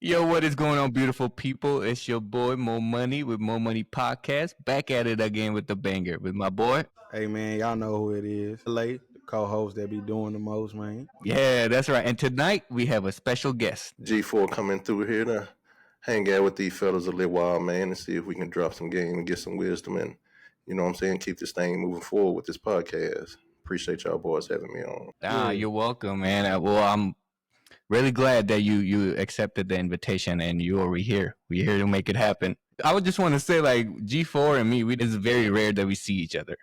Yo, what is going on, beautiful people? It's your boy Mo Money with Mo Money Podcast. Back at it again with the banger with my boy. Hey man, y'all know who it is. Late, the co-host that be doing the most, man. Yeah, that's right. And tonight we have a special guest. G4 coming through here to hang out with these fellas a little while, man, and see if we can drop some game and get some wisdom and, you know what I'm saying, keep this thing moving forward with this podcast. Appreciate y'all boys having me on. You're welcome, man. Well, I'm really glad that you accepted the invitation and you are here. We're here to make it happen. I would just want to say, like, G4 and me, it's very rare that we see each other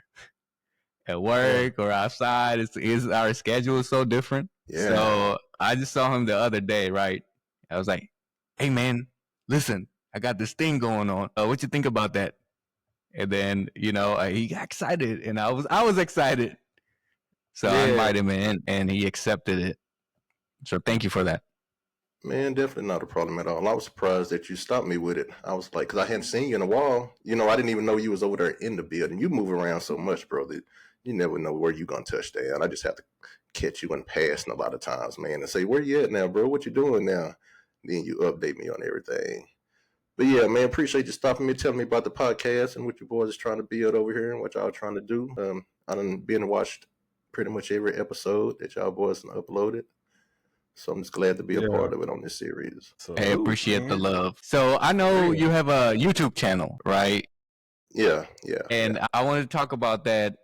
at work or outside. It's our schedule is so different. Yeah. So I just saw him the other day, right? I was like, hey man, listen, I got this thing going on. What you think about that? And then, he got excited and I was excited. So I invited him in and he accepted it. So thank you for that. Man, definitely not a problem at all. I was surprised that you stopped me with it. I was like, because I hadn't seen you in a while. You know, I didn't even know you was over there in the building. You move around so much, bro, that you never know where you going to touch down. I just have to catch you in passing a lot of times, man, and say, where you at now, bro? What you doing now? Then you update me on everything. But yeah, man, appreciate you stopping me, telling me about the podcast and what your boys is trying to build over here and what y'all trying to do. I done been and watched pretty much every episode that y'all boys uploaded. So I'm just glad to be a part of it on this series. I appreciate the love. So I know you have a YouTube channel, right? Yeah. And I wanted to talk about that,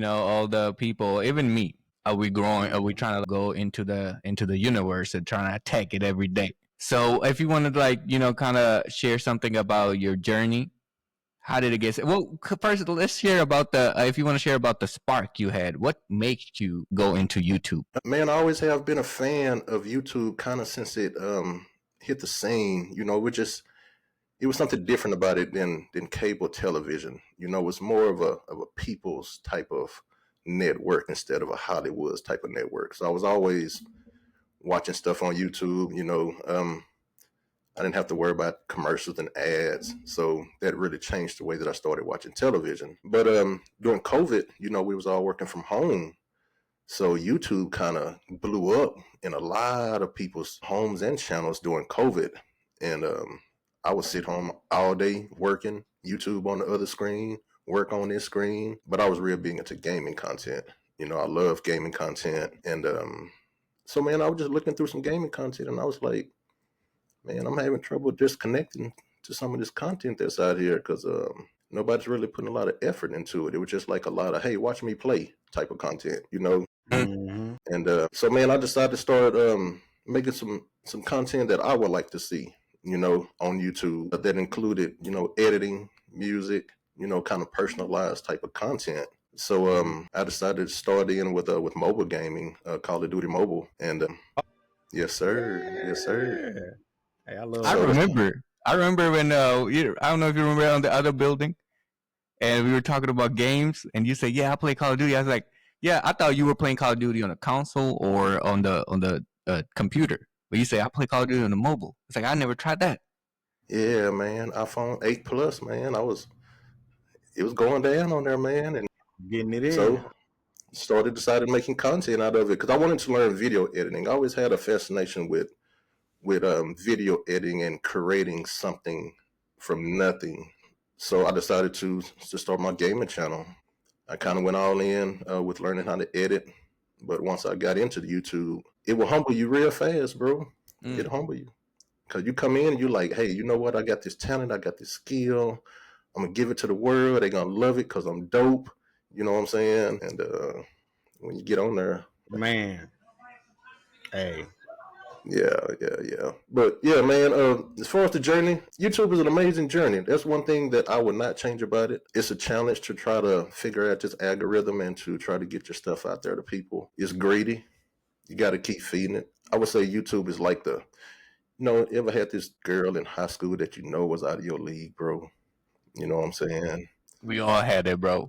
all the people, even me. Are we growing? Are we trying to go into the universe and trying to attack it every day? So if you wanted to kind of share something about your journey, how did it get? Well, first let's share about if you want to share about the spark you had. What makes you go into YouTube? Man, I always have been a fan of YouTube kind of since it hit the scene. You know, it was something different about it than cable television. You know, it was more of a people's type of network instead of a Hollywood's type of network. So I was always watching stuff on YouTube. You know, I didn't have to worry about commercials and ads. So that really changed the way that I started watching television. But during COVID, you know, we was all working from home. So YouTube kind of blew up in a lot of people's homes and channels during COVID. And I would sit home all day working, YouTube on the other screen, work on this screen. But I was real big into gaming content. You know, I love gaming content. And so, man, I was just looking through some gaming content and I was like, man, I'm having trouble disconnecting to some of this content that's out here because nobody's really putting a lot of effort into it. It was just like a lot of, hey, watch me play type of content, you know? Mm-hmm. And so, man, I decided to start making some content that I would like to see, you know, on YouTube that included, you know, editing, music, you know, kind of personalized type of content. So I decided to start in with mobile gaming, Call of Duty Mobile. And yes, sir. Yes, sir. Hey, I remember when I don't know if you remember on the other building, and we were talking about games, and you said, "Yeah, I play Call of Duty." I was like, "Yeah, I thought you were playing Call of Duty on a console or on the computer." But you say, "I play Call of Duty on the mobile." It's like I never tried that. Yeah, man, iPhone 8 Plus, man. It was going down on there, man, and getting it in. So decided making content out of it because I wanted to learn video editing. I always had a fascination with video editing and creating something from nothing. So I decided to start my gaming channel. I kind of went all in with learning how to edit. But once I got into the YouTube, it will humble you real fast, bro. It'll humble you. Because you come in and you're like, hey, you know what? I got this talent. I got this skill. I'm going to give it to the world. They're going to love it because I'm dope. You know what I'm saying? And when you get on there. Man. Hey. Yeah. But yeah, man, as far as the journey, YouTube is an amazing journey. That's one thing that I would not change about it. It's a challenge to try to figure out this algorithm and to try to get your stuff out there to people. It's greedy. You got to keep feeding it. I would say YouTube is like ever had this girl in high school that you know was out of your league, bro? You know what I'm saying? We all had it, bro.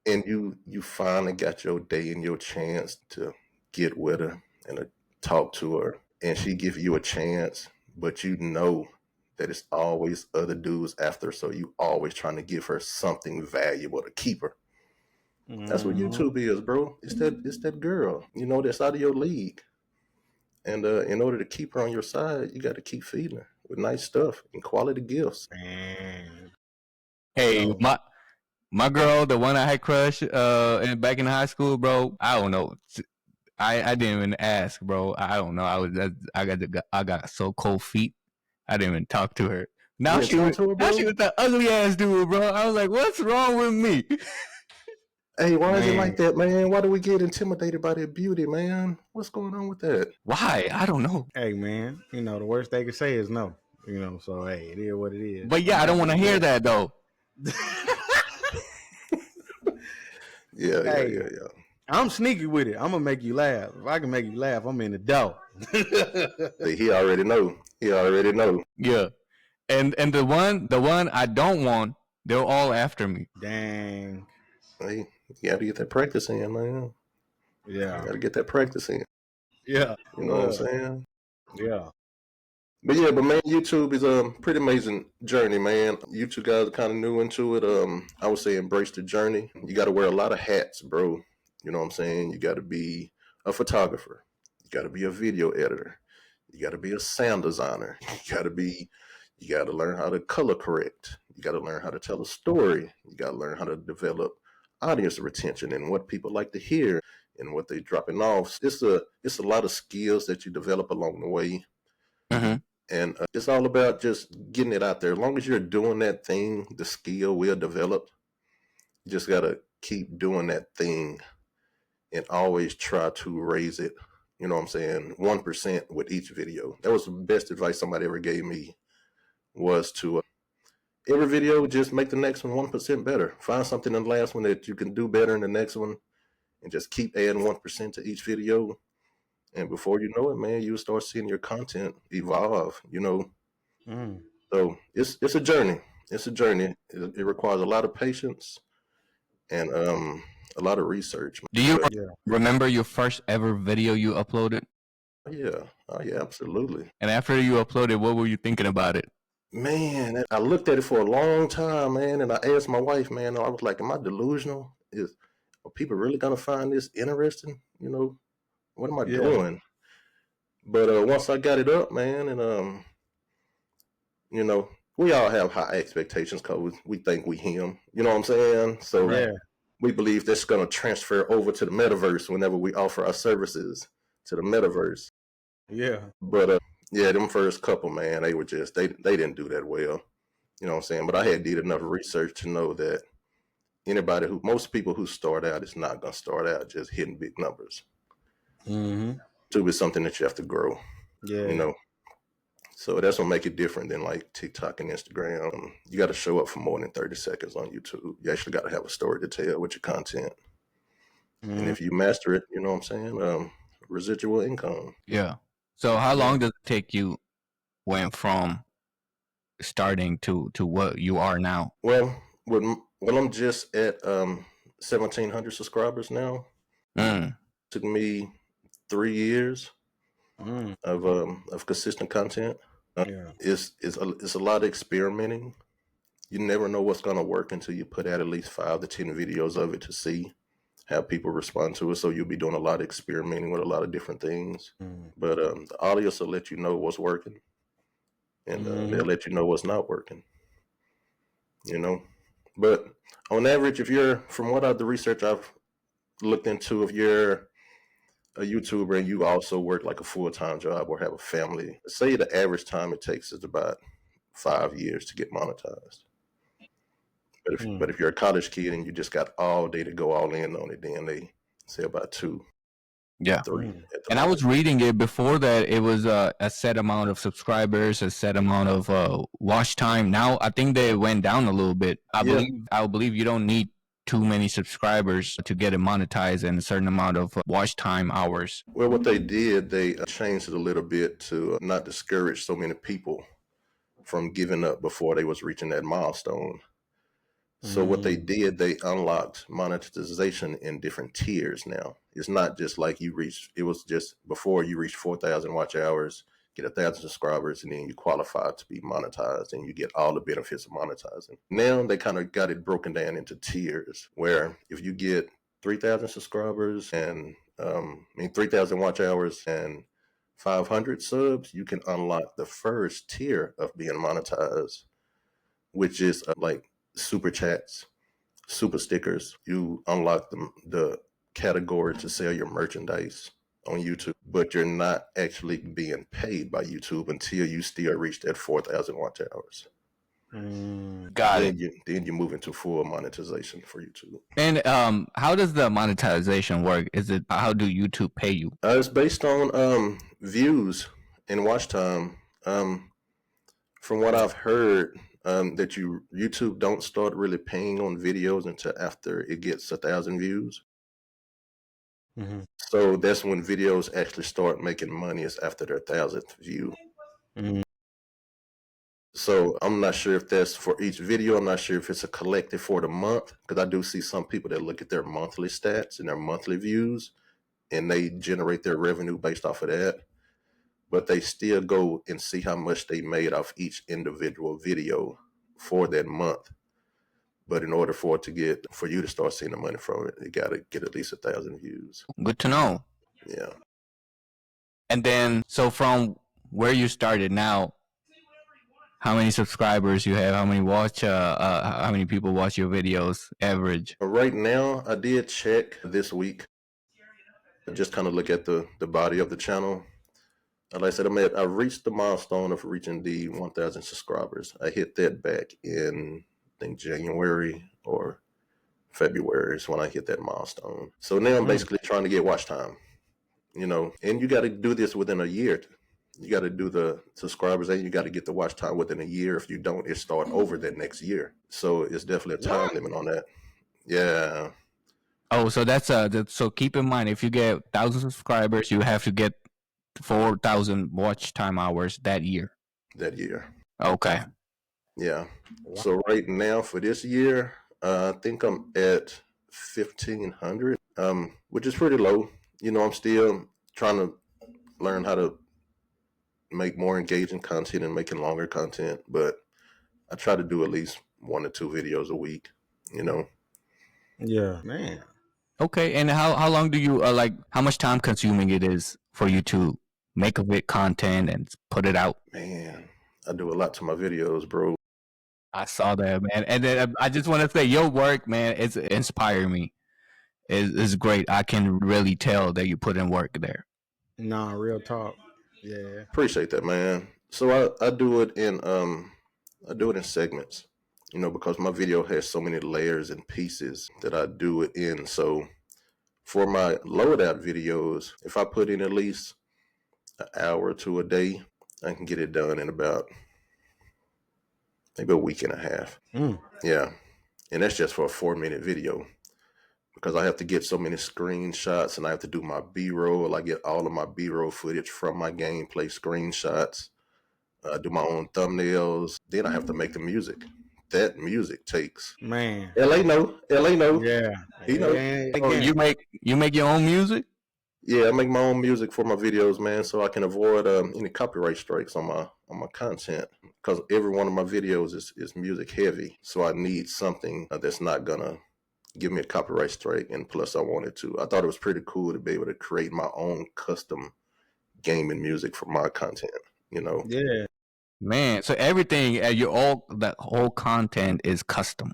And you finally got your day and your chance to get with her and to talk to her. And she give you a chance, but you know that it's always other dudes after, so you always trying to give her something valuable to keep her. Mm-hmm. That's what YouTube is, bro. It's that girl, you know, that's out of your league. And in order to keep her on your side, you got to keep feeding her. with nice stuff and quality gifts. Man. Hey, So, my girl, the one I had crushed back in high school, bro. I don't know. I didn't even ask, bro. I don't know. I got so cold feet. I didn't even talk to her. You Now didn't talk to her, now bro? she was the ugly ass dude, bro. I was like, what's wrong with me? Hey, why is it man. like that, man? Why do we get intimidated by their beauty, man? What's going on with that? Why? I don't know. Hey, man. You know, the worst they can say is no. You know, so hey, it is what it is. But yeah, I don't want to hear that though. Yeah. I'm sneaky with it. I'm gonna make you laugh. If I can make you laugh, I'm in the dough. He already know. He already know. Yeah. And the one I don't want, they're all after me. Dang. Hey, you gotta get that practice in, man. Yeah. You gotta get that practice in. Yeah. You know what I'm saying? Yeah. But man, YouTube is a pretty amazing journey, man. YouTube guys are kind of new into it. I would say embrace the journey. You got to wear a lot of hats, bro. You know what I'm saying? You got to be a photographer. You got to be a video editor. You got to be a sound designer. You got to learn how to color correct. You got to learn how to tell a story. You got to learn how to develop audience retention and what people like to hear and what they're dropping off. It's a lot of skills that you develop along the way. Mm-hmm. And it's all about just getting it out there. As long as you're doing that thing, the skill will develop. You just got to keep doing that thing and always try to raise it. You know what I'm saying? 1% with each video. That was the best advice somebody ever gave me, was to every video, just make the next one 1% better. Find something in the last one that you can do better in the next one and just keep adding 1% to each video. And before you know it, man, you'll start seeing your content evolve, you know. So it's a journey. It's a journey. It requires a lot of patience and a lot of research. Do you But, remember your first ever video you uploaded? oh yeah, absolutely. And after you uploaded, what were you thinking about it? Man, I looked at it for a long time, man, and I asked my wife, man, I was like, am I delusional? Are people really gonna find this interesting? You know, what am I doing? But once I got it up, man, and you know, we all have high expectations because we think we him. You know what I'm saying? So we believe that's going to transfer over to the metaverse whenever we offer our services to the metaverse. Yeah. But yeah, them first couple, man, they were just they didn't do that well. You know what I'm saying? But I had did enough research to know that most people who start out is not going to start out just hitting big numbers. Mm-hmm. YouTube is something that you have to grow. Yeah. You know. So that's what make it different than like TikTok and Instagram. You got to show up for more than 30 seconds on YouTube. You actually got to have a story to tell with your content. Mm-hmm. And if you master it, you know what I'm saying? Residual income. Yeah. So how long does it take you went from starting to what you are now? Well, I'm just at 1,700 subscribers now. Took me 3 years of consistent content. It's a lot of experimenting. You never know what's going to work until you put out at least 5 to 10 videos of it to see how people respond to it. So you'll be doing a lot of experimenting with a lot of different things. But the audience will let you know what's working, and they'll let you know what's not working. You know, but on average, from what the research I've looked into, if you're a YouTuber and you also work like a full-time job or have a family, say the average time it takes is about 5 years to get monetized. But if you're a college kid and you just got all day to go all in on it, then they say about 2, 3. And I was reading it before that it was a set amount of subscribers, a set amount of watch time. Now I think they went down a little bit. I believe you don't need too many subscribers to get it monetized and a certain amount of watch time hours. Well, what they did, they changed it a little bit to not discourage so many people from giving up before they was reaching that milestone. So what they did, they unlocked monetization in different tiers now. It's not just like it was just before you reach 4,000 watch hours, get 1,000 subscribers, and then you qualify to be monetized and you get all the benefits of monetizing. Now they kind of got it broken down into tiers where if you get 3,000 subscribers and 3,000 watch hours and 500 subs, you can unlock the first tier of being monetized, which is like super chats, super stickers. You unlock the category to sell your merchandise on YouTube, but you're not actually being paid by YouTube until you still reach that 4,000 watch hours. Got it. Then you move into full monetization for YouTube. And how does the monetization work? Is it how do YouTube pay you? It's based on views and watch time. From what I've heard, that YouTube don't start really paying on videos until after it gets 1,000 views. Mm-hmm. So that's when videos actually start making money, is after their 1,000th view. Mm-hmm. So I'm not sure if that's for each video. I'm not sure if it's a collective for the month, because I do see some people that look at their monthly stats and their monthly views, and they generate their revenue based off of that. But they still go and see how much they made off each individual video for that month. But in order for you to start seeing the money from it, you got to get at least 1,000 views. Good to know. Yeah. And then, so from where you started now, how many subscribers you have? How many people watch your videos? Average. Right now, I did check this week. I just kind of look at the body of the channel. Like I said, I reached the milestone of reaching the 1,000 subscribers. I hit that back in, I think, January or February is when I hit that milestone. So now I'm basically trying to get watch time, and you got to do this within a year. You got to do the subscribers and you got to get the watch time within a year. If you don't, it start over that next year. So it's definitely a time limit on that. Yeah. Oh, so so keep in mind, if you get 1,000 subscribers, you have to get 4,000 watch time hours that year. That year. Okay. Yeah. So right now for this year, I think I'm at 1,500, which is pretty low. I'm still trying to learn how to make more engaging content and making longer content, but I try to do at least 1 or 2 videos a week. Yeah, man. Okay, and how long do you how much time consuming it is for you to make a bit content and put it out? Man, I do a lot to my videos, bro. I saw that, man, and then I just want to say your work, man, it's inspired me. It's great. I can really tell that you put in work there. Nah, real talk. Yeah. Appreciate that, man. So I do it in segments, because my video has so many layers and pieces that I do it in. So for my loadout videos, if I put in at least an hour to a day, I can get it done in about maybe a week and a half. Yeah. And that's just for a 4-minute video, because I have to get so many screenshots and I have to do my B-roll. I get all of my B-roll footage from my gameplay screenshots. I do my own thumbnails. Then I have to make the music. That music takes, man. LA know. Yeah. He know. Oh, you make your own music? Yeah, I make my own music for my videos, man, so I can avoid any copyright strikes on my content, because every one of my videos is music heavy. So I need something that's not gonna give me a copyright strike, and plus I thought it was pretty cool to be able to create my own custom gaming music for my content. Yeah. Man, so everything that whole content is custom.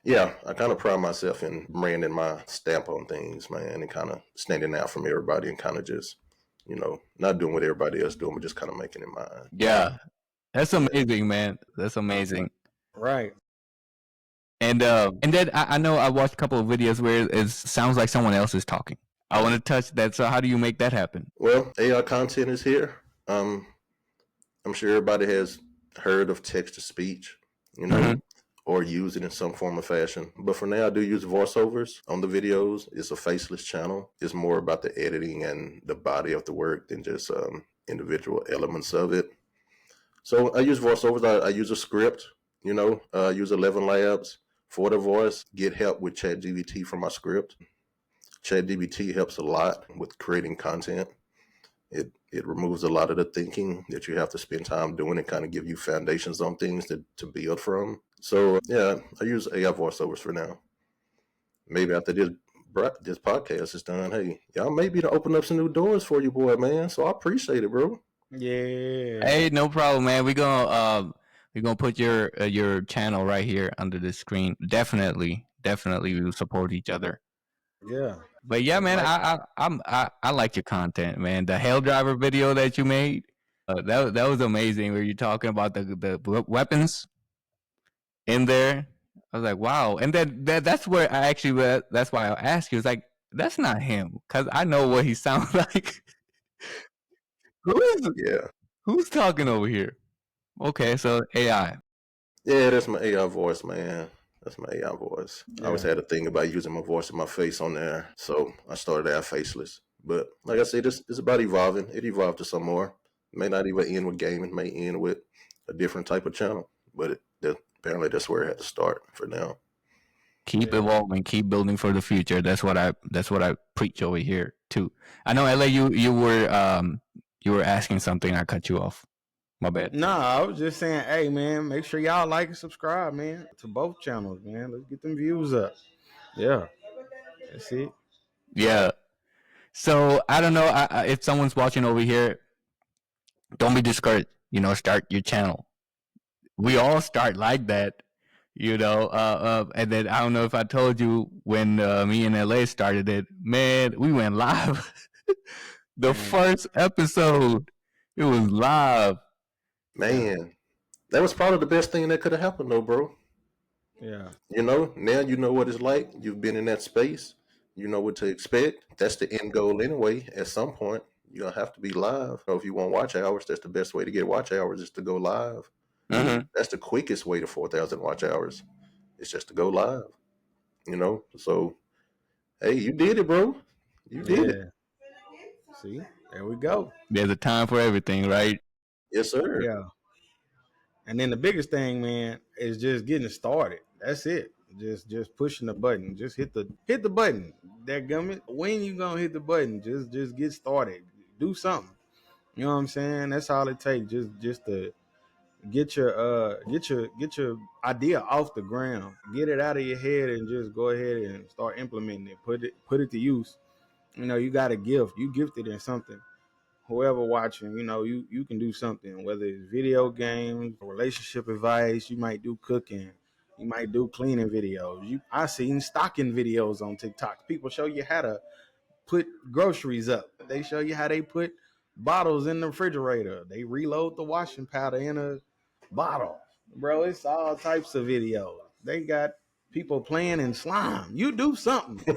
Yeah, I kind of pride myself in branding my stamp on things, man, and kind of standing out from everybody and kind of just, not doing what everybody else doing, but just kind of making it mine. Yeah, that's amazing, man. That's amazing. Right. And then I know I watched a couple of videos where it sounds like someone else is talking. I want to touch that. So how do you make that happen? Well, AI content is here. I'm sure everybody has heard of text to speech, or use it in some form or fashion. But for now, I do use voiceovers on the videos. It's a faceless channel. It's more about the editing and the body of the work than just individual elements of it. So I use voiceovers. I use a script, I use 11 Labs for the voice, get help with ChatGPT for my script. ChatGPT helps a lot with creating content. It removes a lot of the thinking that you have to spend time doing and kind of give you foundations on things to build from. So yeah, I use AI voiceovers for now. Maybe after this this podcast is done, hey, y'all maybe to open up some new doors for you, boy, man. So I appreciate it, bro. Yeah. Hey, no problem, man. We're gonna put your channel right here under the screen. Definitely, we will support each other. Yeah. But yeah, man, I like your content, man. The Hell Driver video that you made, that was amazing. Where you're talking about the weapons in there. I was like, wow. And then that's where I actually that's why I asked you. It's like that's not him because I know what he sounds like. Who is Yeah. who's talking over here? Okay, so AI. Yeah, that's my AI voice, man. That's my AI voice. I always Yeah. had a thing about using my voice and my face on there. So I started out faceless. But like I said, it's about evolving. It evolved to some more. May not even end with gaming, may end with a different type of channel. But apparently that's where it had to start for now. Keep Yeah. evolving, keep building for the future. That's what I preach over here too. I know, LA, you were asking something. I cut you off. My bad. Nah, I was just saying, hey man, make sure y'all like and subscribe, man, to both channels, man. Let's get them views up. Yeah, that's it. Yeah. So I don't know if someone's watching over here. Don't be discouraged. Start your channel. We all start like that. And then I don't know if I told you when me and LA started it. Man, we went live. The first episode, it was live. Man, that was probably the best thing that could have happened, though, bro. Yeah. Now you know what it's like. You've been in that space. You know what to expect. That's the end goal anyway. At some point, you're going to have to be live. If you want watch hours, that's the best way to get watch hours is to go live. Mm-hmm. That's the quickest way to 4,000 watch hours. It's just to go live. So, hey, you did it, bro. You did it. See, there we go. There's a time for everything, right? Yes, sir. Yeah. And then the biggest thing, man, is just getting started. That's it. Just pushing the button. Just hit the button. That gummit. When you gonna hit the button? Just get started. Do something. You know what I'm saying? That's all it takes. Just to get your idea off the ground. Get it out of your head and just go ahead and start implementing it. Put it to use. You got a gift. You gifted in something. Whoever watching, you can do something, whether it's video games, relationship advice, you might do cooking, you might do cleaning videos. I seen stocking videos on TikTok. People show you how to put groceries up. They show you how they put bottles in the refrigerator. They reload the washing powder in a bottle. Bro, it's all types of videos. They got people playing in slime. You do something.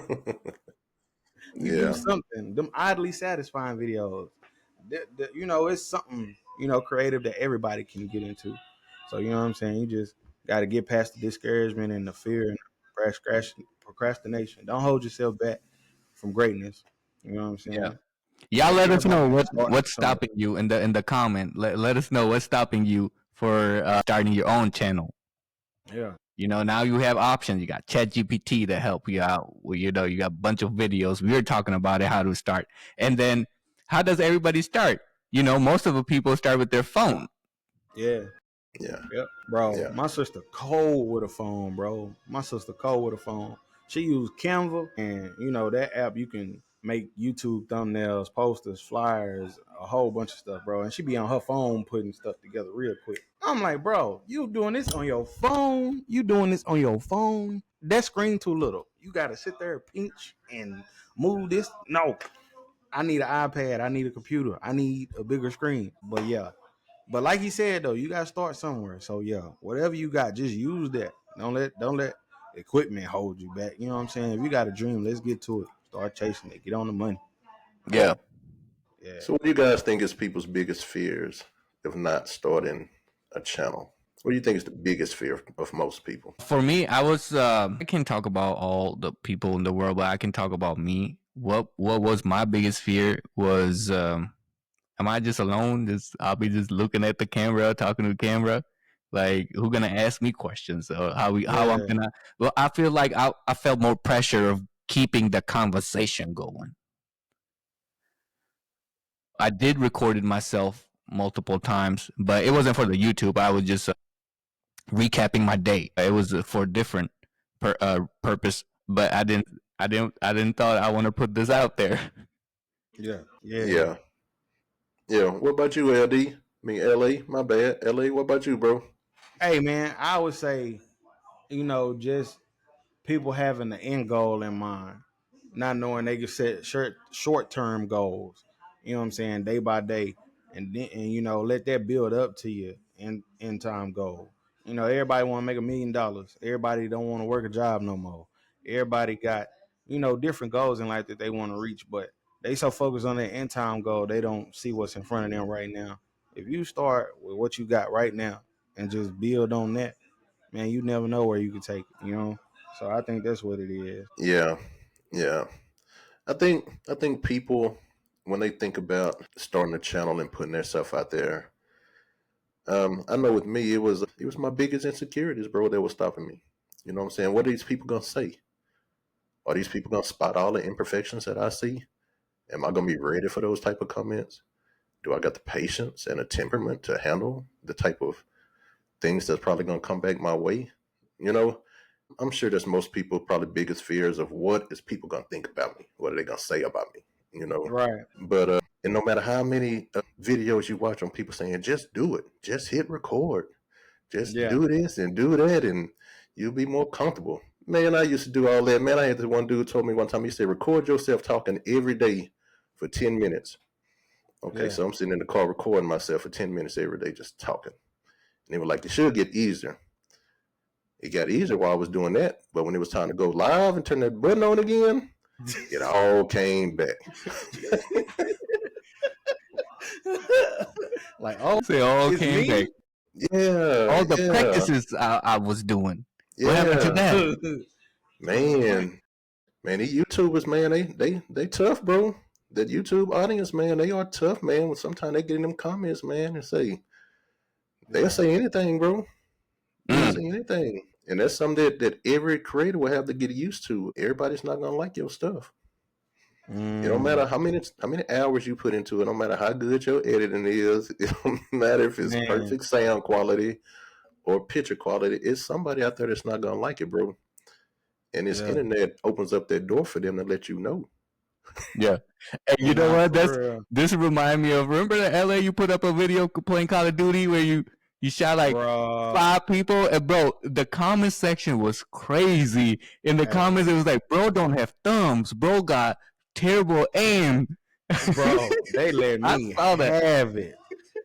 You do something. Them oddly satisfying videos. It's something, creative that everybody can get into. So, you know what I'm saying? You just got to get past the discouragement and the fear and procrastination. Don't hold yourself back from greatness. You know what I'm saying? Yeah. Y'all let us know what's somewhere. stopping you in the comment. Let us know what's stopping you for starting your own channel. Yeah. Now you have options. You got ChatGPT to help you out. You got a bunch of videos. We were talking about it, how to start. And then how does everybody start? Most of the people start with their phone. Yeah. Yeah. Yep. Bro, Yeah. my sister cold with a phone, bro. She used Canva, and that app you can make YouTube thumbnails, posters, flyers, a whole bunch of stuff, bro. And she be on her phone putting stuff together real quick. I'm like, bro, you doing this on your phone? That screen too little. You gotta sit there, pinch, and move this. No, I need an iPad. I need a computer. I need a bigger screen. But yeah. But like he said though, you gotta start somewhere. So yeah, whatever you got, just use that. Don't let equipment hold you back. You know what I'm saying? If you got a dream, let's get to it. Start chasing it. Get on the money. Yeah. Yeah. So, what do you guys think is people's biggest fears of not starting a channel? What do you think is the biggest fear of most people? For me, I can talk about all the people in the world, but I can talk about me. What was my biggest fear was am I just alone? I'll be just looking at the camera, talking to the camera. Like who gonna ask me questions? Or how I'm gonna? Well, I feel like I felt more pressure of keeping the conversation going. I did record it myself multiple times, but it wasn't for the YouTube. I was just recapping my day. It was for a different purpose. but I didn't thought I want to put this out there. Yeah, yeah. Yeah. Yeah. What about you, LD? I mean, LA. My bad. LA. What about you, bro? Hey, man, I would say, just people having the end goal in mind, not knowing they can set short term goals. You know what I'm saying, day by day, and then let that build up to you in time goal. Everybody want to make $1 million. Everybody don't want to work a job no more. Everybody got different goals in life that they want to reach, but they so focused on their end time goal they don't see what's in front of them right now. If you start with what you got right now and just build on that, man, you never know where you can take it. So I think that's what it is. Yeah. Yeah. I think people, when they think about starting a channel and putting their stuff out there, I know with me it was my biggest insecurities, bro, that was stopping me. You know what I'm saying? What are these people gonna say? Are these people gonna spot all the imperfections that I see? Am I gonna be ready for those type of comments? Do I got the patience and a temperament to handle the type of things that's probably gonna come back my way? You know, I'm sure that's most people probably biggest fears of what is people gonna think about me? What are they gonna say about me? You know, Right. but and no matter how many videos you watch on people saying just do it, just hit record, just Yeah. do this and do that, and you'll be more comfortable. Man, I used to do all that. Man, I had this one dude told me one time. He said, record yourself talking every day for 10 minutes. Okay, Yeah. so I'm sitting in the car recording myself for 10 minutes every day, just talking. And they were like, it should get easier. It got easier while I was doing that, but when it was time to go live and turn that button on again, it all came back. Like, oh, Say all it's came back. me. Yeah, All the yeah, practices I was doing. What happened to yeah. that? Man, man, these YouTubers, man, they tough, bro. That YouTube audience, man, they are tough, man. Sometimes they get in them comments, man, and they'll Yeah. say anything, bro. They'll Mm. say anything. And that's something that every creator will have to get used to. Everybody's not gonna like your stuff. It don't matter Mm, how many hours you put into it, no matter how good your editing is, it don't matter if it's man. perfect sound quality or picture quality, it's somebody out there that's not gonna like it, bro. And this Yeah. internet opens up that door for them to let you know. Yeah. And you know Nah, what? for real, This remind me of, remember that LA you put up a video playing Call of Duty where you shot like bro. 5 people, and bro, the comment section was crazy. In the comments, Hey, it was like, bro don't have thumbs, bro got terrible aim. bro, they let I me saw that. have it.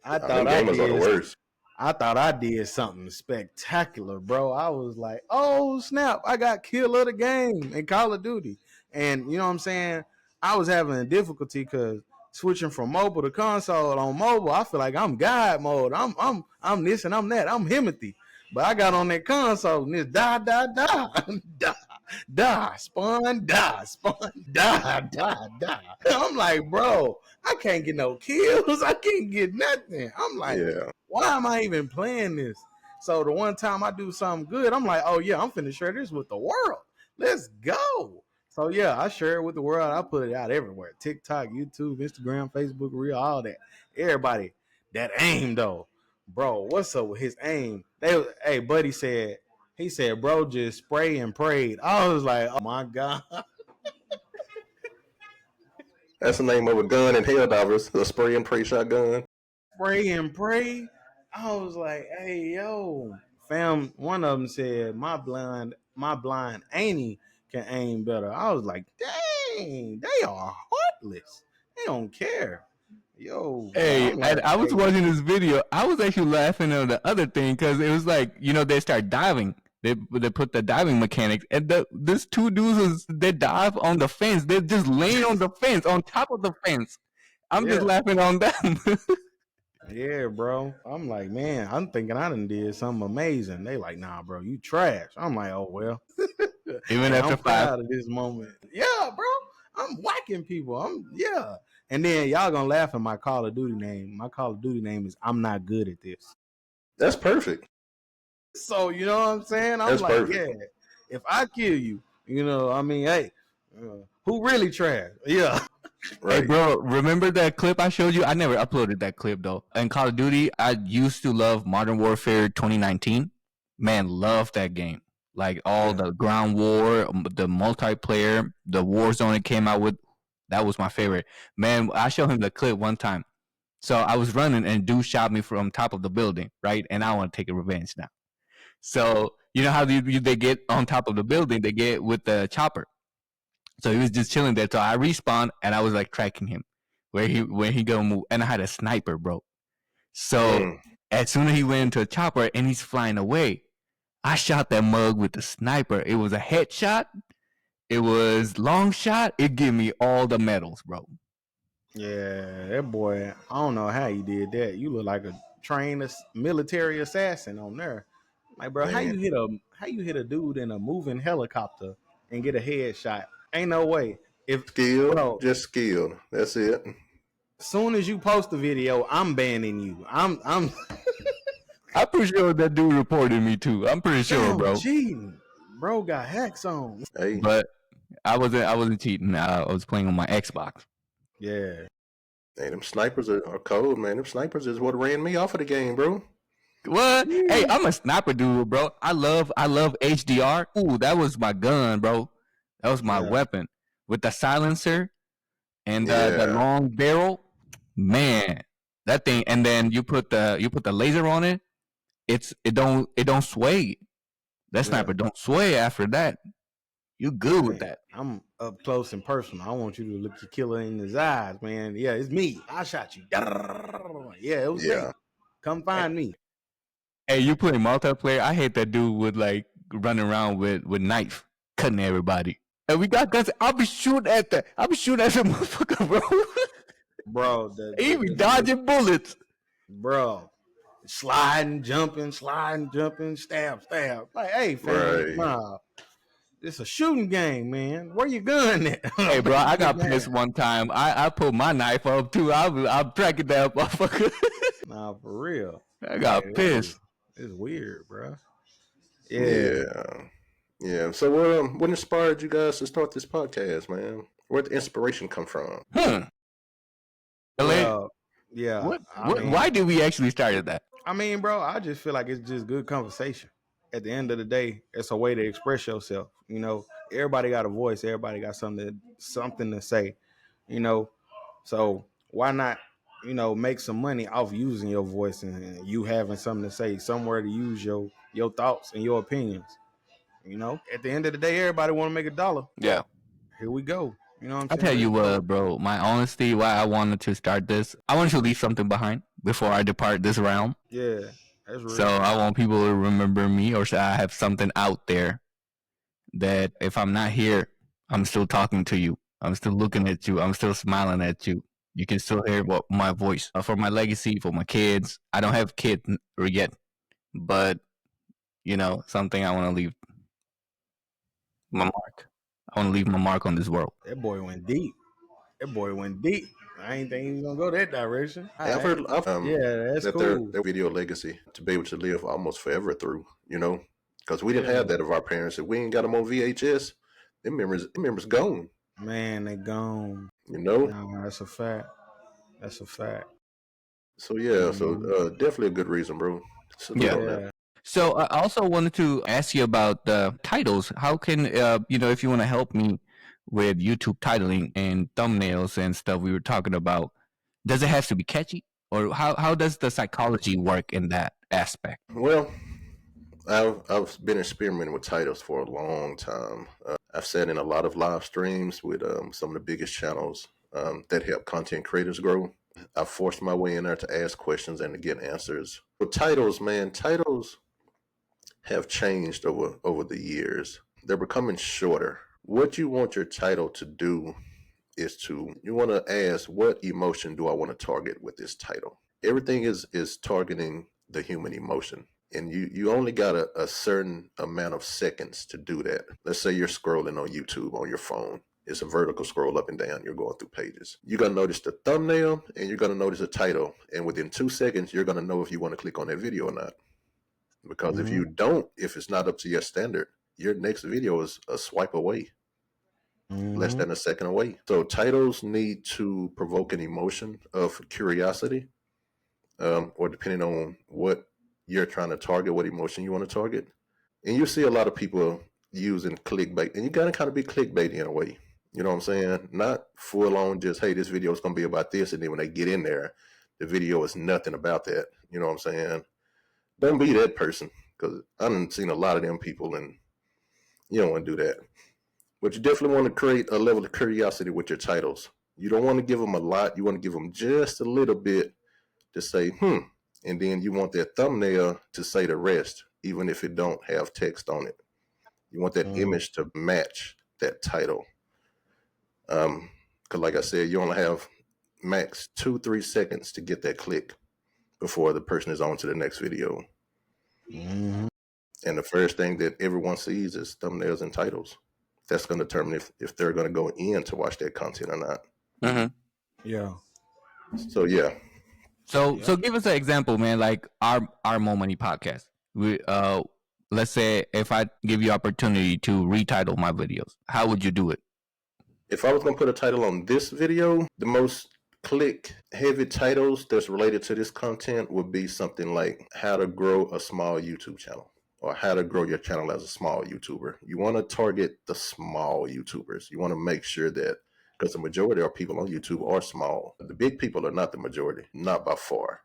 I Them thought I gamers are the did. worst. I thought I did something spectacular, bro. I was like, oh snap, I got kill of the game in Call of Duty. And you know what I'm saying? I was having a difficulty because switching from mobile to console on mobile, I feel like I'm God mode. I'm this and I'm that. I'm Himothy. But I got on that console and it's die, die, spawn, die. I'm like, bro, I can't get no kills. I can't get nothing. I'm like, Yeah. why am I even playing this? So the one time I do something good, I'm like, oh yeah, I'm finna share this with the world. Let's go. So yeah, I share it with the world. I put it out everywhere. TikTok, YouTube, Instagram, Facebook, Reel, all that. Everybody that aim though. Bro, what's up with his aim? Hey, buddy said, he said, bro, just spray and prayed. I was like, oh my God. That's the name of a gun in Helldivers, a spray and pray shotgun. Spray and pray. I was like, hey, yo. Fam, one of them said, my blind Annie can aim better. I was like, dang, they are heartless. They don't care. Yo, but Hey, I'm and like, I was hey, watching this video. I was actually laughing at the other thing because it was like, they start diving. They put the diving mechanics, and this two dudes they dive on the fence. They're just laying on the fence, on top of the fence. I'm just yeah. laughing on them. Yeah, bro. I'm like, man, I'm thinking I done did something amazing. They like, nah, bro, you trash. I'm like, oh well. Even And after I'm five. proud of this moment. Yeah, bro. I'm whacking people. Yeah. And then y'all gonna laugh at my Call of Duty name. My Call of Duty name is I'm not good at this. That's perfect. So you know what I'm saying? I'm That's like, perfect. yeah, if I kill you, I mean, hey, who really trash? Yeah. Hey, Right. bro, remember that clip I showed you? I never uploaded that clip though. In Call of Duty, I used to love Modern Warfare 2019. Man, love that game. like all the ground war, the multiplayer, the Warzone it came out with. That was my favorite. Man, I showed him the clip one time. So I was running and dude shot me from top of the building, right? And I want to take a revenge now. So you know how they get on top of the building? They get with the chopper. So he was just chilling there. So I respawned and I was like tracking him where he go move. And I had a sniper, bro. So as soon as he went into a chopper and he's flying away, I shot that mug with the sniper. It was a headshot. It was long shot. It gave me all the medals, bro. Yeah, that boy. I don't know how you did that. You look like a trained military assassin on there. Like, bro, Man, how you hit a dude in a moving helicopter and get a headshot? Ain't no way. If skilled, bro, just skilled. That's it. soon as you post the video, I'm banning you. I'm I'm pretty sure that dude reported me too. I'm pretty sure, damn bro. cheating. Bro got hacks on. Hey, But I wasn't cheating. I was playing on my Xbox. Yeah. hey, them snipers are cold, man. Them snipers is what ran me off of the game, bro. What? Hey, Yeah. I'm a sniper dude, bro. I love HDR. Ooh, that was my gun, bro. That was my Yeah. weapon with the silencer and the Yeah, long barrel. Man, that thing. And then you put the laser on it. It don't sway. That Yeah. sniper don't sway after that. You good with Man, that? I'm up close and personal. I want you to look your killer in his eyes, man. Yeah, it's me. I shot you. Yeah, it was me. yeah. Come Hey, find me. hey, you playing multiplayer? I hate that dude with like running around with knife cutting everybody. And we got guns. I'll be shooting at that. I'll be shooting at the motherfucker, bro. Bro, He be dodging bullets. bro. Sliding, jumping, stab. Like, hey fam, Right. nah. It's a shooting game, man. Where you gun at? Hey, I'm bro, about to I get got pissed mad. one time. I put my knife up too. I'm tracking that motherfucker. Nah, for real. I Like, got pissed. it's weird, bro. Yeah. Yeah. Yeah. So, what inspired you guys to start this podcast, man? Where'd the inspiration come from? Hmm. LA, Well, yeah. why did we actually started that? Bro, I just feel like it's just good conversation. At the end of the day, it's a way to express yourself. You know, everybody got a voice. Everybody got something to say. You know, so why not? You know, make some money off using your voice and you having something to say, somewhere to use your thoughts and your opinions. You know, at the end of the day, everybody want to make a dollar. Yeah. Here we go. You know what I'm I tell saying? you Let's go. what, bro, my honesty, why I wanted to start this, I want to leave something behind before I depart this realm. Yeah, that's So real. I want people to remember me or say I have something out there that if I'm not here, I'm still talking to you. I'm still looking at you. I'm still smiling at you. You can still hear my voice for my legacy, for my kids. I don't have kids yet, but something I want to leave my mark. I want to leave my mark on this world. That boy went deep. That boy went deep. I ain't think he was gonna go that direction. All I've right. heard Yeah, that's that cool. their video legacy to be able to live almost forever through, because we didn't Yeah. have that of our parents. If we ain't got them on VHS, them memories gone. Man, they gone. You know. No, that's a fact. That's a fact. So yeah, so Mhm. definitely a good reason, bro. Salute Yeah. on that. Yeah. So I also wanted to ask you about the titles. How can if you want to help me with YouTube titling and thumbnails and stuff we were talking about, does it have to be catchy, or how does the psychology work in that aspect? Well, I've been experimenting with titles for a long time. I've sat in a lot of live streams with some of the biggest channels that help content creators grow. I've forced my way in there to ask questions and to get answers. With titles, man, titles have changed over the years. They're becoming shorter. What you want your title to do is you want to ask, what emotion do I want to target with this title? Everything is targeting the human emotion, and you only got a certain amount of seconds to do that. Let's say you're scrolling on YouTube on your phone. It's a vertical scroll up and down. You're going through pages. You're going to notice the thumbnail and you're going to notice the title. And within 2 seconds, you're going to know if you want to click on that video or not. Because if you Mhm. don't, if it's not up to your standard, your next video is a swipe away, less Mhm. than a second away. So titles need to provoke an emotion of curiosity, or depending on what you're trying to target, what emotion you want to target, And you see a lot of people using clickbait, and you gotta kind of be clickbaity in a way. You know what I'm saying? Not full on just, hey, this video is gonna be about this, and then when they get in there, the video is nothing about that. You know what I'm saying? Don't be that person, because I've seen a lot of them people, and you don't want to do that. But you definitely want to create a level of curiosity with your titles. You don't want to give them a lot. You want to give them just a little bit to say, and then you want that thumbnail to say the rest, even if it don't have text on it. You want that image to match that title. Because like I said, you only have max 2-3 seconds to get that click before the person is on to the next video. Mm-hmm. And the first thing that everyone sees is thumbnails and titles. That's going to determine if they're going to go in to watch that content or not. Mm-hmm. Yeah. So yeah. So give us an example, man. Like our More Money podcast. We let's say if I give you opportunity to retitle my videos, how would you do it? If I was going to put a title on this video, the most click heavy titles that's related to this content would be something like how to grow a small YouTube channel, or how to grow your channel as a small YouTuber. You want to target the small YouTubers. You want to make sure that, because the majority of people on YouTube are small. The big people are not the majority, not by far.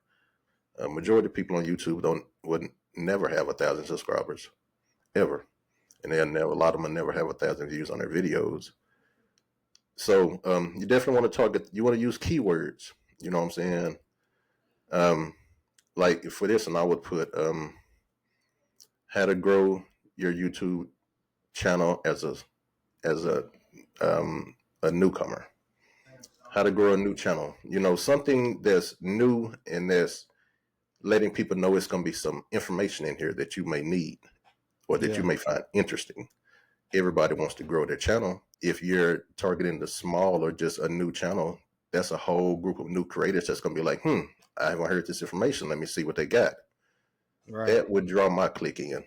A majority of people on YouTube would never have 1,000 subscribers, ever. And a lot of them never have 1,000 views on their videos. So you definitely want to target, you want to use keywords. You know what I'm saying? Like for this, and I would put how to grow your YouTube channel as a newcomer. How to grow a new channel. You know, something that's new and that's letting people know it's going to be some information in here that you may need or that you may find interesting. Everybody wants to grow their channel. If you're targeting the small or just a new channel, that's a whole group of new creators that's going to be like, I haven't heard this information. Let me see what they got. Right. That would draw my click in.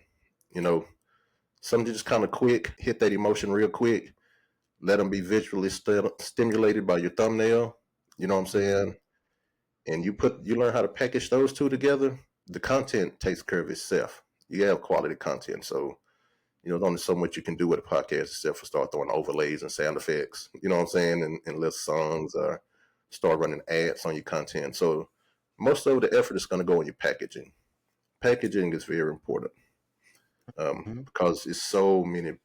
You know, something just kind of quick, hit that emotion real quick. Let them be visually stimulated by your thumbnail. You know what I'm saying? And you learn how to package those two together. The content takes care of itself. You have quality content. So, there's only so much you can do with a podcast except for start throwing overlays and sound effects, you know what I'm saying? And list songs, or start running ads on your content. So most of the effort is going to go in your packaging. Packaging is very important because it's so many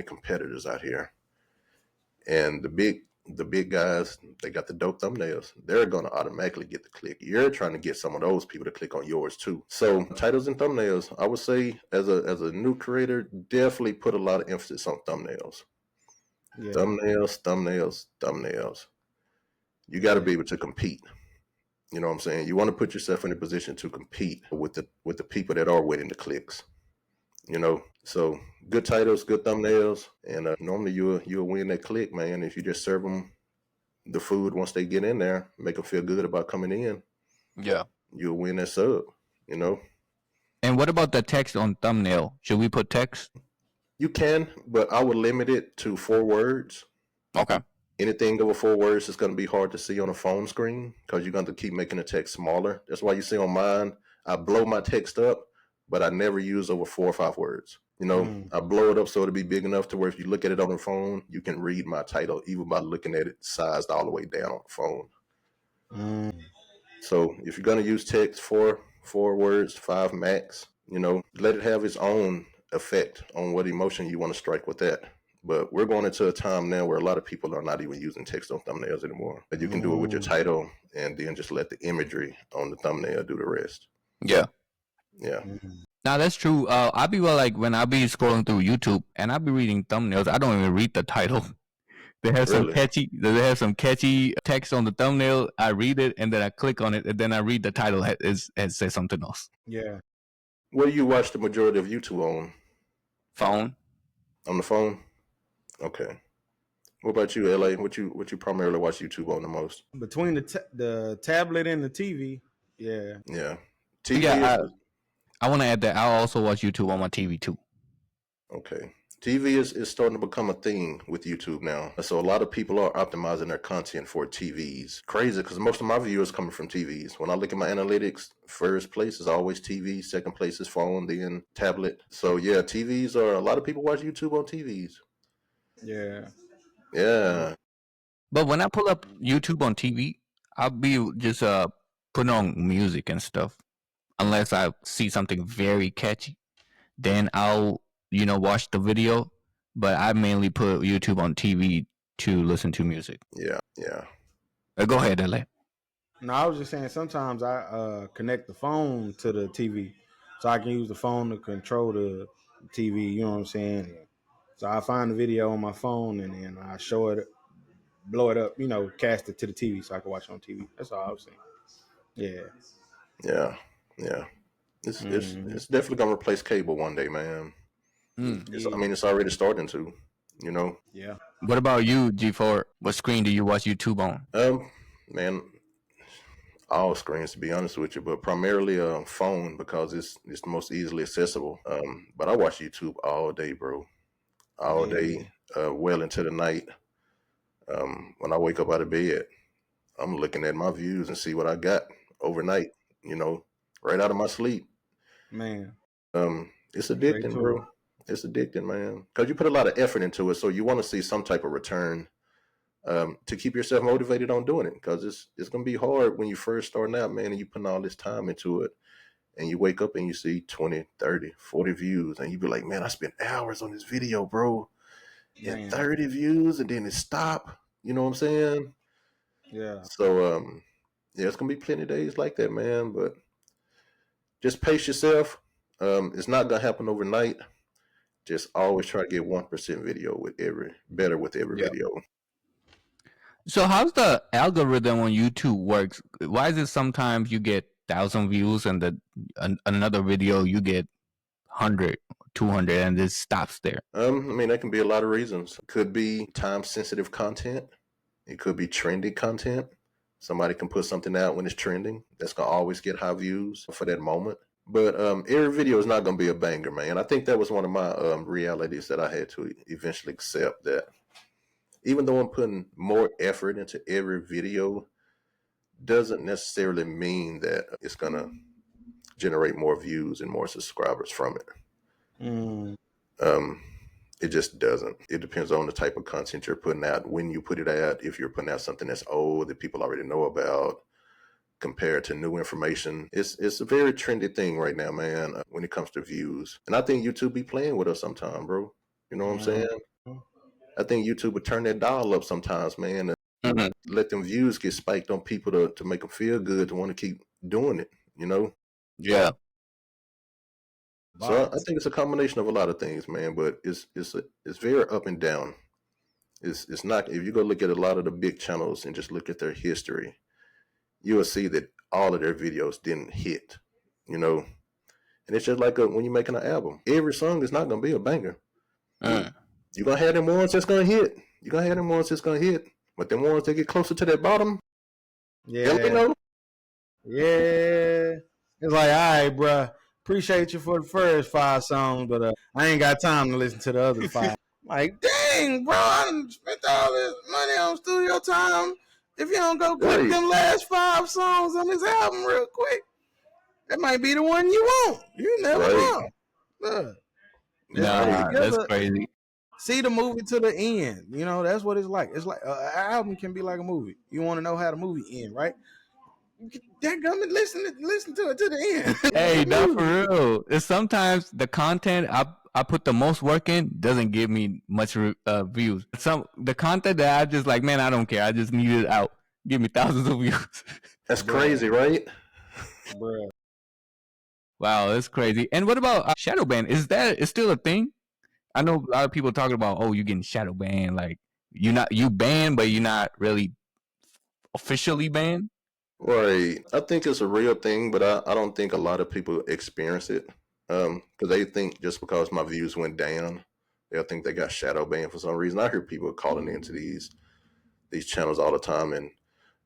competitors out here. And the big guys, they got the dope thumbnails. They're going to automatically get the click. You're trying to get some of those people to click on yours too. So titles and thumbnails, I would say as a new creator, definitely put a lot of emphasis on thumbnails. Yeah. Thumbnails. You got to be able to compete. You know what I'm saying? You want to put yourself in a position to compete with the people that are winning the clicks. So good titles, good thumbnails, and normally you'll win that click, man. If you just serve them the food once they get in there, make them feel good about coming in. Yeah, you'll win that sub. And what about the text on thumbnail? Should we put text? You can, but I would limit it to 4 words. Okay. Anything over 4 words is going to be hard to see on a phone screen because you're going to keep making the text smaller. That's why you see on mine, I blow my text up, but I never use over 4 or 5 words. I blow it up so it'll be big enough to where if you look at it on the phone, you can read my title even by looking at it sized all the way down on the phone. So if you're going to use text, 4 words, 5 max, let it have its own effect on what emotion you want to strike with that. But we're going into a time now where a lot of people are not even using text on thumbnails anymore. But you can do it with your title and then just let the imagery on the thumbnail do the rest. Yeah. Yeah. Now that's true. I be when I be scrolling through YouTube and I be reading thumbnails, I don't even read the title. They have some catchy text on the thumbnail. I read it and then I click on it and then I read the title and says something else. Yeah. What do you watch the majority of YouTube on? Phone. On the phone? Okay. What about you, LA? What you primarily watch YouTube on the most? Between the tablet and the TV, yeah. Yeah. TV. Yeah, I want to add that I also watch YouTube on my TV too. Okay. TV is starting to become a thing with YouTube now. So a lot of people are optimizing their content for TVs. Crazy, because most of my viewers coming from TVs. When I look at my analytics, first place is always TV, second place is phone, then tablet. So yeah, TVs are, a lot of people watch YouTube on TVs. Yeah. Yeah. But when I pull up YouTube on TV, I'll be just putting on music and stuff. Unless I see something very catchy, then I'll watch the video. But I mainly put YouTube on TV to listen to music. Yeah. Yeah. Go ahead, LA. No, I was just saying sometimes I connect the phone to the TV, so I can use the phone to control the TV. You know what I'm saying? So I find the video on my phone and then I show it, blow it up, cast it to the TV so I can watch it on TV. That's all I was saying. Yeah. Yeah. Yeah. Mm-hmm. It's definitely gonna replace cable one day, man. Yeah. I mean, it's already starting to. Yeah. What about you, G4? What screen do you watch YouTube on? Man, all screens to be honest with you, but primarily phone because it's the most easily accessible. But I watch YouTube all day, bro, all Yeah. day, well into the night. When I wake up out of bed, I'm looking at my views and see what I got overnight. You know, right out of my sleep. Man. It's Straight addicting, to it. bro. It's addicting, man, because you put a lot of effort into it, so you want to see some type of return. To keep yourself motivated on doing it, because it's gonna be hard when you first starting out, man, and you putting all this time into it, and you wake up and you see 20, 30, 40 views, and you be like, man, I spent hours on this video, bro, and Man. 30 views, and then it stop. You know what I'm saying? Yeah. So yeah, it's gonna be plenty of days like that, man. But just pace yourself. It's not gonna happen overnight. Just always try to get 1% video with every Yeah. video. So how's the algorithm on YouTube works? Why is it sometimes you get 1,000 views and another video you get 100, 200, and it stops there? I mean, that can be a lot of reasons. It could be time sensitive content. It could be trendy content. Somebody can put something out when it's trending. That's gonna always get high views for that moment. But every video is not gonna be a banger, man. I think that was one of my realities that I had to eventually accept, that even though I'm putting more effort into every video, doesn't necessarily mean that it's gonna generate more views and more subscribers from it. Mm. It just doesn't. It depends on the type of content you're putting out, when you put it out. If you're putting out something that's old that people already know about, compared to new information, it's a very trendy thing right now, man. When it comes to views, and I think YouTube be playing with us sometime, bro. You know what I'm saying? I think YouTube would turn that dial up sometimes, man. And let them views get spiked on people to make them feel good, to want to keep doing it. You know? Yeah. So I think it's a combination of a lot of things, man. But it's very up and down. It's not. If you go look at a lot of the big channels and just look at their history, you will see that all of their videos didn't hit. You know, and it's just like when you're making an album. Every song is not gonna be a banger. You're gonna have them ones that's gonna hit. You're gonna have them ones that's gonna hit. But the ones that get closer to that bottom, Yeah. you know. Yeah. It's like, all right, bro. Appreciate you for the first 5 songs, but I ain't got time to listen to the other 5. Like, dang, bro, I done spent all this money on studio time. If you don't go clip them last 5 songs on this album real quick, that might be the one you want. You never know. Nah, that's crazy. See the movie to the end. That's what it's like. It's like an album can be like a movie. You want to know how the movie end, right? That government listen to it to the end. Hey, not for real. It's sometimes the content I put the most work in doesn't give me much views. The content that I just like, man, I don't care. I just need it out. Give me thousands of views. That's crazy, right? Bruh. Wow, that's crazy. And what about shadow ban? Is still a thing? I know a lot of people talking about, oh, you're getting shadow banned. Like you banned, but you're not really officially banned. Right. I think it's a real thing, but I don't think a lot of people experience it. Because they think just because my views went down, they'll think they got shadow banned for some reason. I hear people calling into these channels all the time, and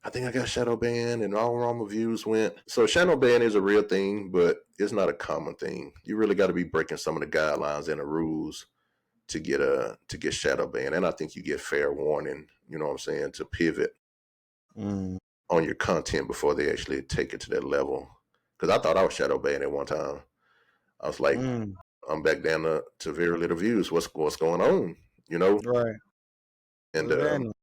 I think I got shadow banned and all my views went. So shadow ban is a real thing, but it's not a common thing. You really got to be breaking some of the guidelines and the rules to get shadow banned, and I think you get fair warning. You know what I'm saying, to pivot on your content before they actually take it to that level. Because I thought I was shadow banned at one time. I was like, I'm back down to very little views. What's going on? You know, Right. and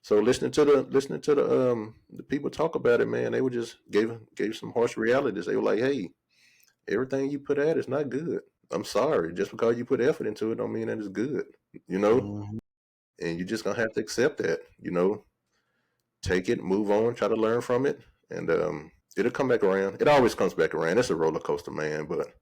so listening to the people talk about it, man, they were just gave some harsh realities. They were like, hey, everything you put out is not good. I'm sorry. Just because you put effort into it don't mean that it's good. You know, and you're just gonna have to accept that. You know, take it, move on, try to learn from it, and it'll come back around. It always comes back around. It's a roller coaster, man. But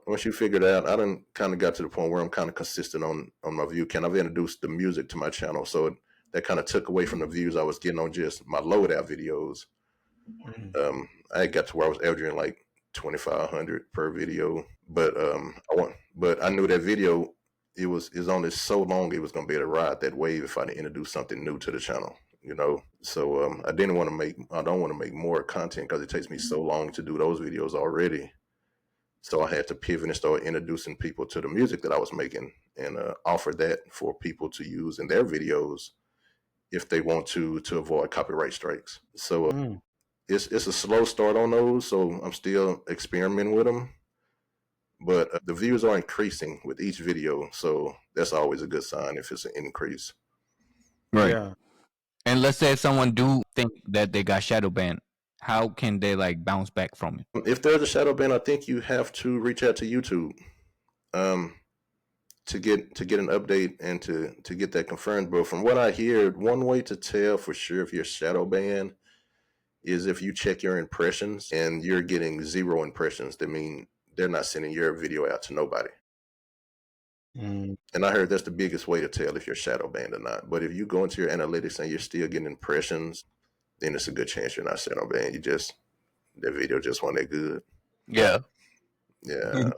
once you figure it out, I done kind of got to the point where I'm kind of consistent on my view count. I've introduced the music to my channel, so that kind of took away from the views I was getting on just my loadout videos. I got to where I was averaging like 2,500 per video, but I knew that video is only so long it was gonna be able to ride that wave if I introduced something new to the channel. You know, so I don't want to make more content because it takes me so long to do those videos already. So I had to pivot and start introducing people to the music that I was making and offer that for people to use in their videos if they want to avoid copyright strikes. So it's a slow start on those. So I'm still experimenting with them, but the views are increasing with each video. So that's always a good sign if it's an increase. Right. Yeah. And let's say if someone do think that they got shadow banned, how can they like bounce back from it? If there's a shadow ban, I think you have to reach out to YouTube to get an update and to get that confirmed. But from what I hear, one way to tell for sure if you're shadow banned is if you check your impressions and you're getting 0 impressions. That mean they're not sending your video out to nobody. And I heard that's the biggest way to tell if you're shadow banned or not. But if you go into your analytics and you're still getting impressions, then it's a good chance you're not shadow banned. That video just wasn't that good. Yeah. Yeah.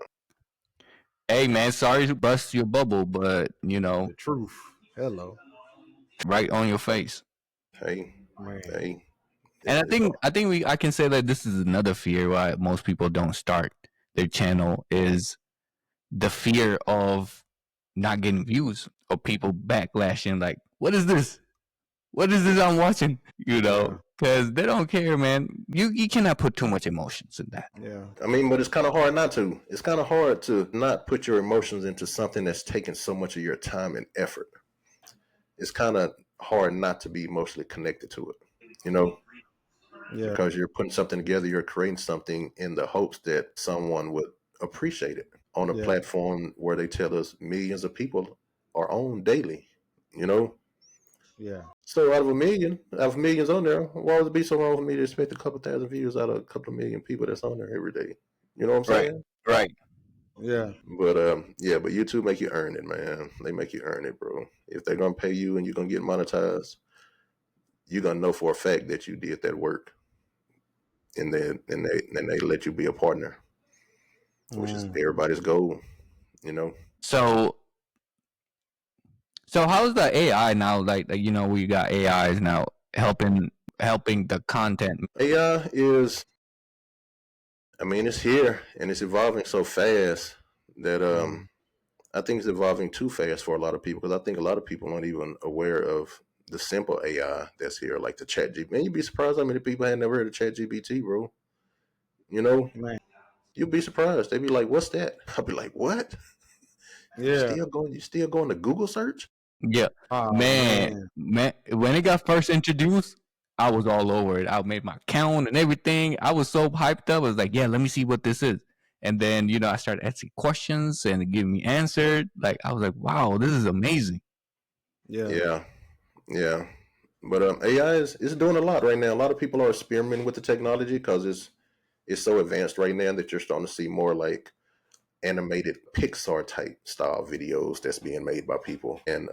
Hey man, sorry to bust your bubble, but you know, the truth. Hello. right on your face. Hey. Man. Hey. And I think I can say that this is another fear why most people don't start their channel is the fear of not getting views or people backlashing like, what is this? What is this I'm watching? You know, because they don't care, man. You cannot put too much emotions in that. Yeah. I mean, but it's kind of hard not to. It's kind of hard to not put your emotions into something that's taking so much of your time and effort. It's kind of hard not to be emotionally connected to it, you know? Yeah. Because you're putting something together, you're creating something in the hopes that someone would appreciate it on a platform where they tell us millions of people are on daily, you know? Yeah. So out of millions on there, why would it be so wrong for me to expect a couple thousand views out of a couple of million people that's on there every day? You know what I'm saying? Right. Yeah. But but YouTube make you earn it, man. They make you earn it, bro. If they're gonna pay you and you're gonna get monetized, you're gonna know for a fact that you did that work. And they let you be a partner, which is everybody's goal, you know. So how's the AI now? Like you know, we got AIs now helping the content. AI is, I mean, it's here and it's evolving so fast that I think it's evolving too fast for a lot of people because I think a lot of people aren't even aware of the simple AI that's here, like the Chat GPT. Man, you'd be surprised how many people had never heard of Chat GPT, bro. You know, you'd be surprised. They'd be like, "What's that?" I'll be like, "What? Yeah. You still going to Google search?" Yeah, man, when it got first introduced, I was all over it. I made my account and everything. I was so hyped up. I was like, yeah, let me see what this is. And then, you know, I started asking questions and it gave me answered. Like, I was like, wow, this is amazing. Yeah. But AI is doing a lot right now. A lot of people are experimenting with the technology because it's so advanced right now that you're starting to see more like animated Pixar type style videos that's being made by people. And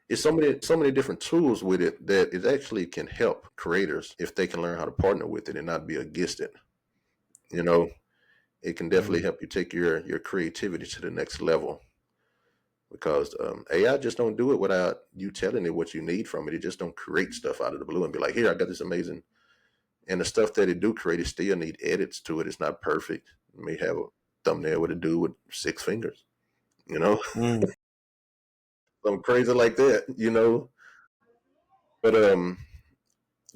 it's so many different tools with it that it actually can help creators if they can learn how to partner with it and not be against it. You know, it can definitely help you take your creativity to the next level. Because AI just don't do it without you telling it what you need from it. It just don't create stuff out of the blue and be like, here, I got this amazing. And the stuff that it do create, it still need edits to it. It's not perfect. It may have a thumbnail with a dude with 6 fingers. you know, Mm. something crazy like that, you know. But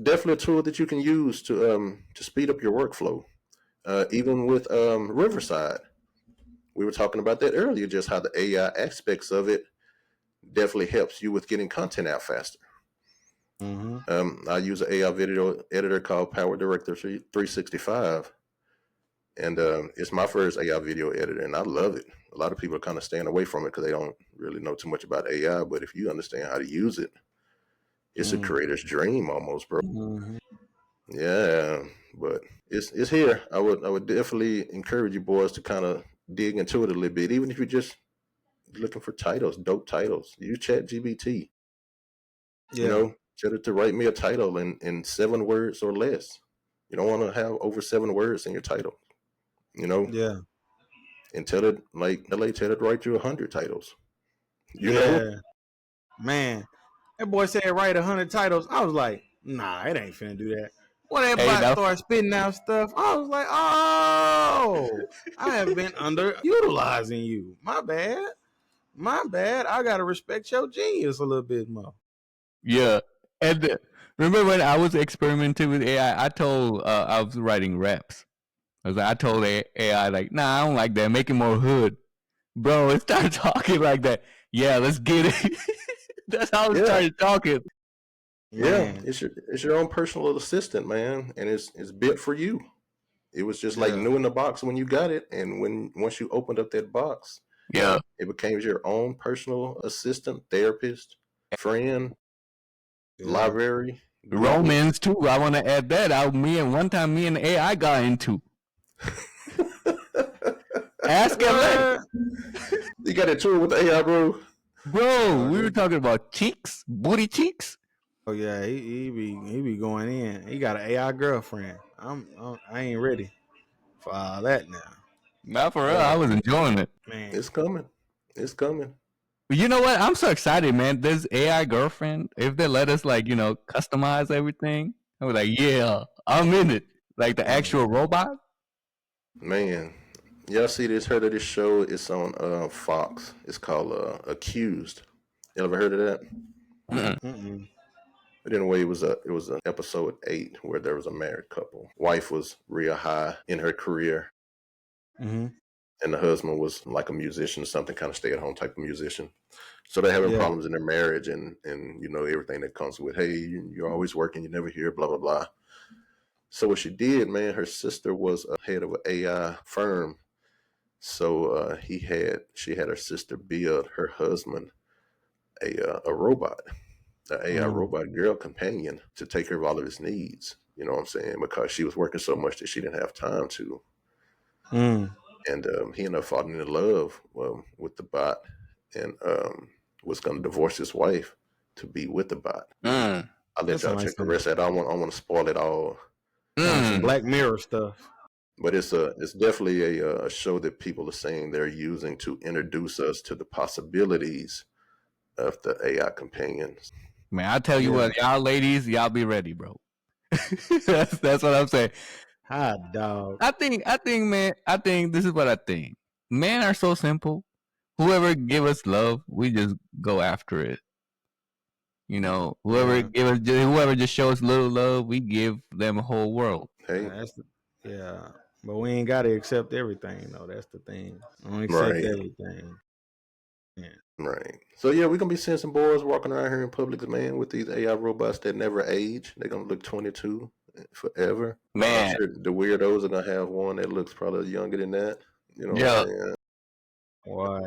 definitely a tool that you can use to speed up your workflow. Even with Riverside, we were talking about that earlier, just how the AI aspects of it definitely helps you with getting content out faster. I use an AI video editor called Power Director 365, and it's my first AI video editor, and I love it. A lot of people are kind of staying away from it because they don't really know too much about AI, but if you understand how to use it, it's a creator's dream almost, bro. Yeah, but it's here. I would definitely encourage you boys to kind of dig into it a little bit, even if you're just looking for titles, dope titles. Use ChatGPT. You know, tell it to write me a title in 7 words or less. You don't want to have over 7 words in your title. You know, Yeah. and tell it like LA, tell it to write you 100 titles. You know, Yeah. Man, that boy said write 100 titles. I was like, nah, it ain't finna do that. When that Hey, bot now, started spitting out stuff, I was like, oh, I have been underutilizing you. My bad. My bad. I gotta respect your genius a little bit more. yeah. And remember when I was experimenting with AI? I told I was writing raps. I told AI like, nah, I don't like that. Make it more hood, bro. It started talking like that. Yeah, let's get it. That's how it yeah, started talking. yeah. Man. It's your own personal assistant, man, and it's built for you. It was just like Yeah. new in the box when you got it, and once you opened up that box, Yeah, it became your own personal assistant, therapist, friend, Yeah. library, guru. Romans too. I want to add that out. One time, me and AI got into. Ask LA, What? You got a tour with AI, bro. bro. Oh, We were talking about cheeks, booty cheeks. yeah, he be going in. He got an AI girlfriend. I ain't ready for all that now. Not for real. I Man, was enjoying it. Man. it's coming. It's coming. But you know what? I'm so excited, man. This AI girlfriend, if they let us like, customize everything, I was like, yeah, I'm in it. Like the actual robot. Man, y'all see this? Heard of this show? It's on Fox. It's called Accused. You ever heard of that? Mm-mm. Mm-mm. But anyway, it was a episode 8 where there was a married couple. Wife was real high in her career, Mm-hmm. and the husband was like a musician, something kind of stay at home type of musician. So they're having Yeah. problems in their marriage, and everything that comes with, hey, you're always working, you never here, blah blah blah. So what she did, man, her sister was a head of an AI firm. So she had her sister build her husband a robot, an AI robot girl companion to take care of all of his needs. You know what I'm saying? Because she was working so much that she didn't have time to. Mm. And he ended up falling in love with the bot, and was going to divorce his wife to be with the bot. Mm. I'll That let y'all sounds like check the some rest of it. I don't want to spoil it all, Mm. Black Mirror stuff. but it's definitely a show that people are saying they're using to introduce us to the possibilities of the AI companions. Man, I tell you Yeah. what, y'all ladies, y'all be ready, bro. that's what I'm saying. Hot dog. I think, man. I think this is what I think. Men are so simple. Whoever give us love, we just go after it. Yeah. Whoever just shows little love, we give them a whole world. Hey, Yeah. But we ain't gotta accept everything though. That's the thing. Don't accept right, everything. Yeah. right. So yeah, we're gonna be seeing some boys walking around here in public, man, with these AI robots that never age. They're gonna look 22 forever. I'm Man, sure the weirdos are gonna have one that looks probably younger than that. You know what I'm yeah. saying? Why?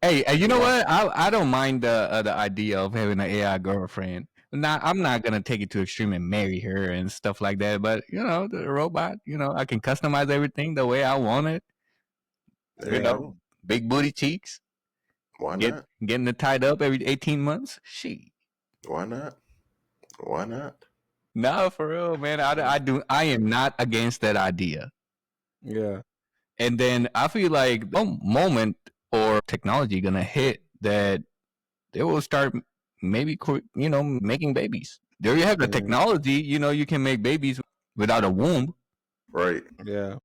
Hey, you know Why? what? I don't mind the idea of having an AI girlfriend. I'm not gonna take it to extreme and marry her and stuff like that. But the robot, I can customize everything the way I want it. There You you Yeah. know, go. big booty cheeks, Why get not? getting it tied up every 18 months. She, Why not? Why not? no, for real, man. I am not against that idea. Yeah. And then I feel like the moment or technology gonna hit that they will start maybe making babies. There you have the Mm. technology. You can make babies without a womb. Right. Yeah.